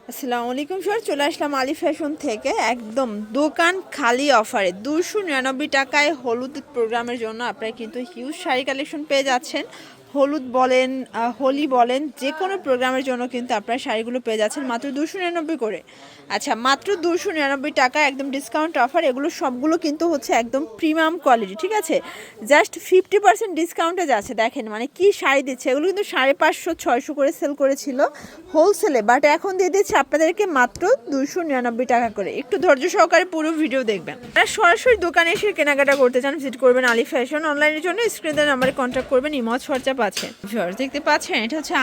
আসসালামু আলাইকুম স্যার, চলে আসলাম আলী ফ্যাশন থেকে। একদম দোকান খালি অফারে 299 টাকায় হলুদ প্রোগ্রামের জন্য আপনারা কিন্তু হিউজ শাড়ি কালেকশন পেয়ে যাচ্ছেন। হলুদ বলেন, হোলি বলেন, যে কোনো প্রোগ্রামের জন্য কিন্তু আপনারা শাড়িগুলো পেয়ে যাচ্ছেন মাত্র 299 করে। আচ্ছা, মাত্র 299 টাকা, একদম ডিসকাউন্ট অফার। এগুলো সবগুলো কিন্তু হচ্ছে একদম প্রিমিয়াম কোয়ালিটি, ঠিক আছে? জাস্ট 50% ডিসকাউন্টে যাচ্ছে। দেখেন মানে কি শাড়ি দিচ্ছে, এগুলো কিন্তু 550-600 করে সেল করেছিল হোলসেলে, বাট এখন দিয়ে দিচ্ছে আপনাদেরকে মাত্র 299 টাকা করে। একটু ধৈর্য সহকারে পুরো ভিডিও দেখবেন। আপনারা সরাসরি দোকানে এসে কেনাকাটা করতে চান, ভিজিট করবেন আলী ফ্যাশন। অনলাইনের জন্য স্ক্রিনের নাম্বারে কন্ট্যাক্ট করবেন, ইমজ হোয়াটসঅ্যাপ আছে। দেখতে পাচ্ছেন এটা হচ্ছে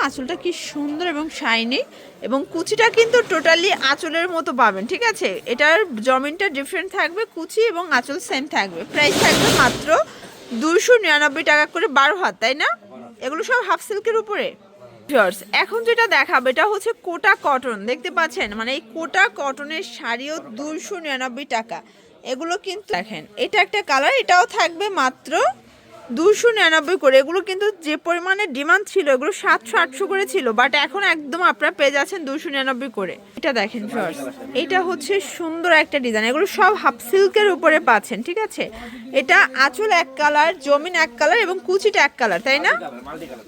আঁচলটা কি সুন্দর এবং শাইনি, এবং কুচিটা কিন্তু টোটালি আঁচলের মতো পাবেন, ঠিক আছে? এটার জমিনটা ডিফারেন্ট থাকবে, কুচি এবং আঁচল সেম থাকবে। প্রাইস থাকবে মাত্র 299 টাকা করে, 12 হাত, তাই না? এগুলো সব হাফ সিল্কের উপরে। এখন যেটা দেখাবো এটা হচ্ছে কোটা কটন, দেখতে পাচ্ছেন? মানে এই কোটা কটনের শাড়িও 299 টাকা। এগুলো কিন্তু দেখেন, এটা একটা কালার, এটাও থাকবে মাত্র 299 করে। এগুলো কিন্তু যে পরিমাণে ডিমান্ড ছিল, এগুলো 700-800 করে ছিল, বাট এখন একদম আপনারা পেয়ে যাচ্ছেন 299 করে। এটা দেখেন ফ্রেন্ডস, এটা হচ্ছে সুন্দর একটা ডিজাইন। এগুলো সব হাফ সিল্কের উপরে পাচ্ছেন, ঠিক আছে? এটা আঁচল এক কালার, জমিন এক কালার এবং কুচিটা এক কালার, তাই না?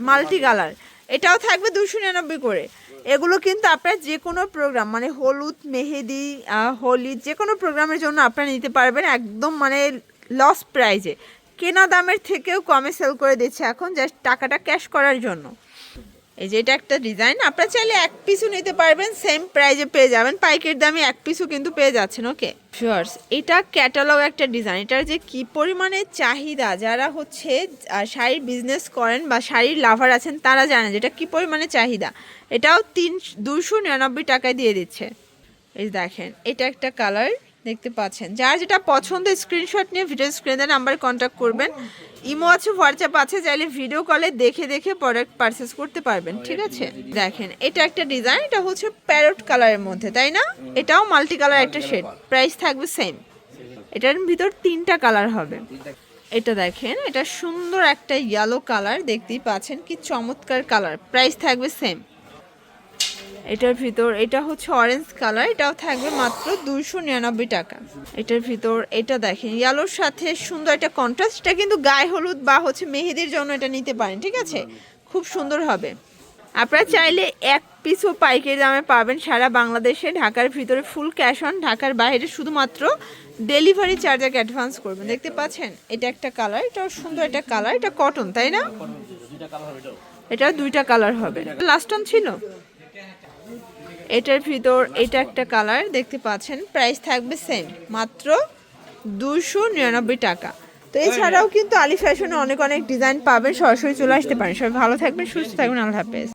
Multi colour. এটাও থাকবে 299 করে। এগুলো কিন্তু আপনারা যে কোনো প্রোগ্রাম, মানে হলুদ, মেহেদি, হোলি, যে কোনো প্রোগ্রামের জন্য আপনারা নিতে পারবেন একদম মানে লস প্রাইজে। কেনা দামের থেকেও কমে সেল করে দিচ্ছে এখন, জাস্ট টাকাটা ক্যাশ করার জন্য। এই যে এটা একটা ডিজাইন, আপনারা চাইলে এক পিসও নিতে পারবেন, সেম প্রাইজে পেয়ে যাবেন। পাইকারি দামে এক পিসও কিন্তু পেয়ে যাচ্ছেন। ওকে ভিউয়ার্স, এটা ক্যাটালগ একটা ডিজাইন। এটার যে কি পরিমাণে চাহিদা, যারা হচ্ছে শাড়ির বিজনেস করেন বা শাড়ির লাভার আছেন তারা জানেন যেটা কি পরিমাণে চাহিদা। এটাও 299 টাকায় দিয়ে দিচ্ছে। এই দেখেন, এটা একটা কালার, দেখতে পাচ্ছেন। যার যেটা পছন্দ স্ক্রিনশট নিয়ে ভিডিও স্ক্রিনের নাম্বারে কন্ট্যাক্ট করবেন। ইমো আছে, হোয়াটসঅ্যাপ আছে, চাইলে ভিডিও কলে দেখে দেখে প্রোডাক্ট পারচেস করতে পারবেন, ঠিক আছে? দেখেন, এটা একটা ডিজাইন, এটা হচ্ছে প্যারট কালারের মধ্যে, তাই না? এটাও মাল্টি কালার একটা শেড, প্রাইস থাকবে সেম। এটার ভিতর 3টা কালার হবে। এটা দেখেন, এটা সুন্দর একটা ইয়েলো কালার, দেখতেই পাচ্ছেন কি চমৎকার কালার, প্রাইস থাকবে সেম। এটার ভিতর এটা হচ্ছে অরেঞ্জ কালার, এটাও থাকবে মাত্র 299 টাকা। এটার ভিতর এটা দেখেন ইয়েলোর সাথে সুন্দর একটা কন্ট্রাস্ট। এটা কিন্তু গায়ে হলুদ বা হচ্ছে মেহেদির জন্য এটা নিতে পারেন, ঠিক আছে? খুব সুন্দর হবে। আপনারা চাইলে এক পিসও পাইকারি দামে পাবেন সারা বাংলাদেশে। ঢাকার ভিতরে ফুল ক্যাশ অন, ঢাকার বাইরে শুধুমাত্র ডেলিভারি চার্জ আগে অ্যাডভান্স করবেন। দেখতে পাচ্ছেন, এটা একটা কালার, এটাও সুন্দর একটা কালার। এটা কটন, তাই না? এটা 2টা কালার হবে। লাস্ট অন ছিল। এটার ভিতর এটা একটা কালার, দেখতে পাচ্ছেন, প্রাইস থাকবে সেম, মাত্র 299 টাকা। তো এছাড়াও কিন্তু আলী ফ্যাশনে অনেক অনেক ডিজাইন পাবেন, সরাসরি চলে আসতে পারেন। সবাই ভালো থাকবেন, সুস্থ থাকবেন, আল্লাহ হাফেজ।